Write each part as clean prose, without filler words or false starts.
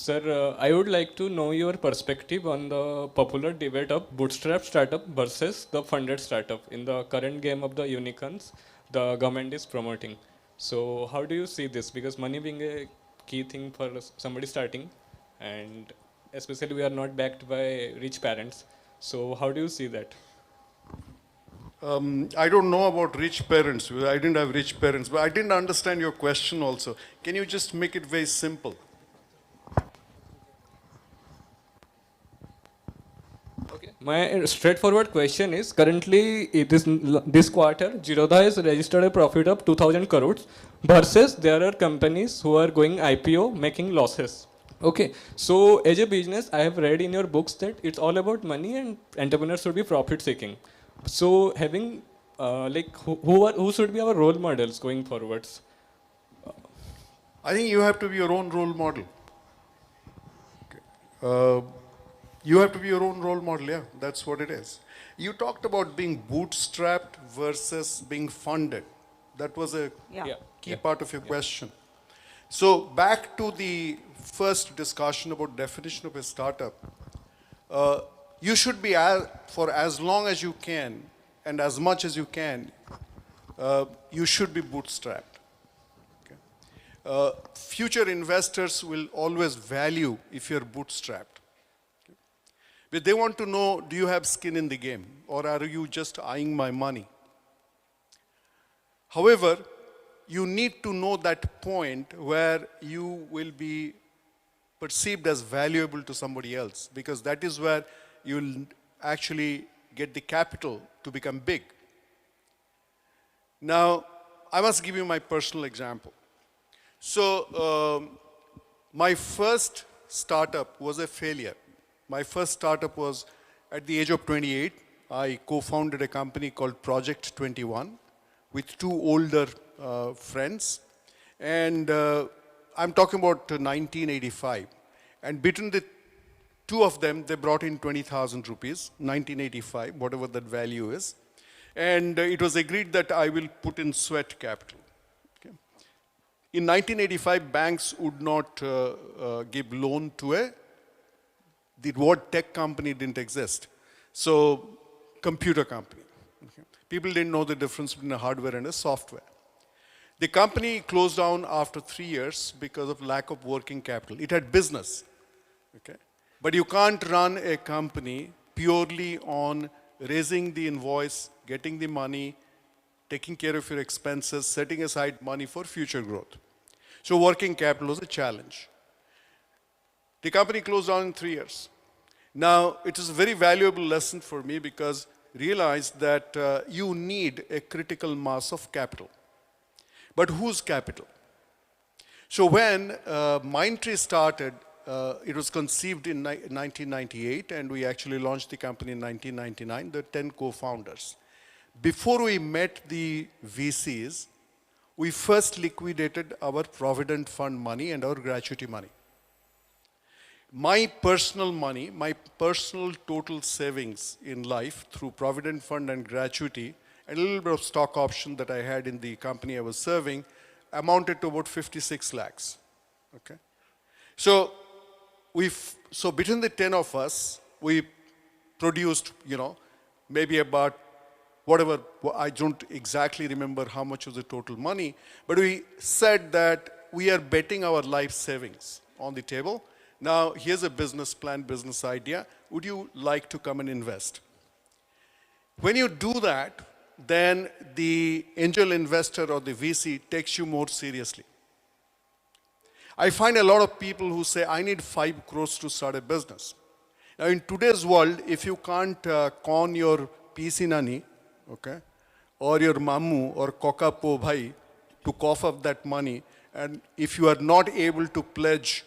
Sir, I would like to know your perspective on the popular debate of bootstrap startup versus the funded startup. In the current game of the unicorns, the government is promoting. So, how do you see this? Because money being a key thing for somebody starting, and especially we are not backed by rich parents. So, how do you see that? I don't know about rich parents. I didn't have rich parents, but I didn't understand your question also. Can you just make it very simple? My straightforward question is currently this quarter Zerodha has registered a profit of 2000 crores versus there are companies who are going IPO making losses. Okay, so as a business, I have read in your books that it's all about money and entrepreneurs should be profit seeking. So having like who should be our role models going forwards? I think you have to be your own role model. Uh, you have to be your own role model, yeah, that's what it is. You talked about being bootstrapped versus being funded. That was a key part of your question. So back to the first discussion about definition of a startup. You should be, for as long as you can and as much as you can, you should be bootstrapped. Future investors will always value if you're bootstrapped. Okay? But they want to know, do you have skin in the game or are you just eyeing my money? However, you need to know that point where you will be perceived as valuable to somebody else, because that is where you'll actually get the capital to become big. Now, I must give you my personal example. So, my first startup was a failure. My first startup was at the age of 28. I co-founded a company called Project 21 with two older friends. And I'm talking about 1985. And between the two of them, they brought in 20,000 rupees, 1985, whatever that value is. And it was agreed that I will put in sweat capital. Okay. In 1985, banks would not give loan to the word tech company didn't exist. So, computer company. Okay. People didn't know the difference between a hardware and a software. The company closed down after 3 years because of lack of working capital. It had business. Okay. But you can't run a company purely on raising the invoice, getting the money, taking care of your expenses, setting aside money for future growth. So working capital was a challenge. The company closed down in 3 years. Now, it is a very valuable lesson for me because realize that you need a critical mass of capital. But whose capital? So when MindTree started, it was conceived in 1998 and we actually launched the company in 1999, the 10 co-founders. Before we met the VCs, we first liquidated our Provident Fund money and our gratuity money. My personal money, my personal total savings in life through Provident Fund and gratuity and a little bit of stock option that I had in the company I was serving amounted to about 56 lakhs. Okay? So between the 10 of us, we produced, maybe about whatever, I don't exactly remember how much was the total money, but we said that we are betting our life savings on the table. Now, here's a business plan, business idea. Would you like to come and invest? When you do that, then the angel investor or the VC takes you more seriously. I find a lot of people who say, I need 5 crores to start a business. Now, in today's world, if you can't con your PC nani, okay, or your mamu or koka po bhai to cough up that money, and if you are not able to pledge,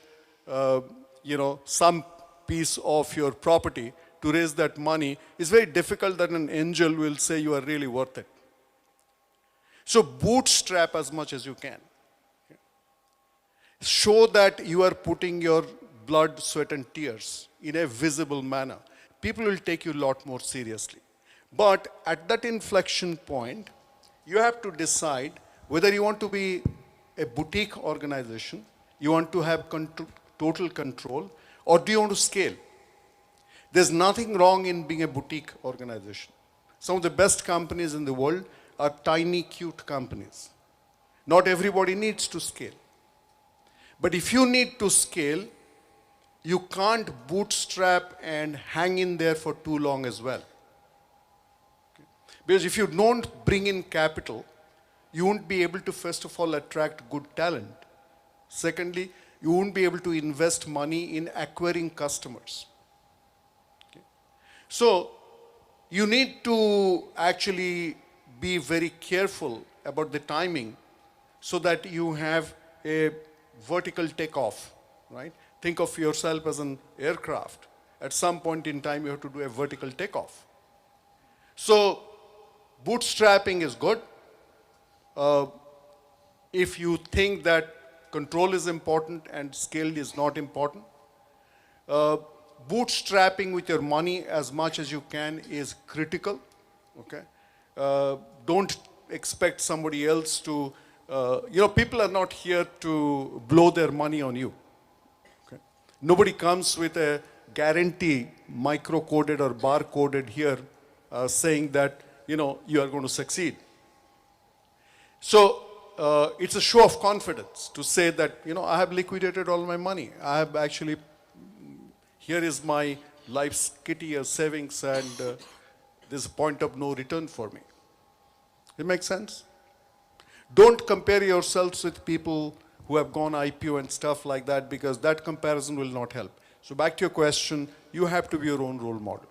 some piece of your property to raise that money, it's very difficult that an angel will say you are really worth it. So bootstrap as much as you can. Show that you are putting your blood, sweat and tears in a visible manner. People will take you a lot more seriously. But at that inflection point, you have to decide whether you want to be a boutique organization, you want to have total control, or do you want to scale? There's nothing wrong in being a boutique organization. Some of the best companies in the world are tiny, cute companies. Not everybody needs to scale. But if you need to scale, you can't bootstrap and hang in there for too long as well. Okay? Because if you don't bring in capital, you won't be able to, first of all, attract good talent. Secondly, you won't be able to invest money in acquiring customers. Okay? So, you need to actually be very careful about the timing so that you have a vertical takeoff, right? Think of yourself as an aircraft. At some point in time, you have to do a vertical takeoff. So, bootstrapping is good. If you think that control is important and scale is not important, bootstrapping with your money as much as you can is critical. Okay, don't expect somebody else to. People are not here to blow their money on you. Okay? Nobody comes with a guarantee, micro-coded or bar-coded here, saying that you are going to succeed. So it's a show of confidence to say that I have liquidated all my money. I have actually. Here is my life's kitty or savings, and there's a point of no return for me. It makes sense? Don't compare yourselves with people who have gone IPO and stuff like that, because that comparison will not help. So back to your question, you have to be your own role model.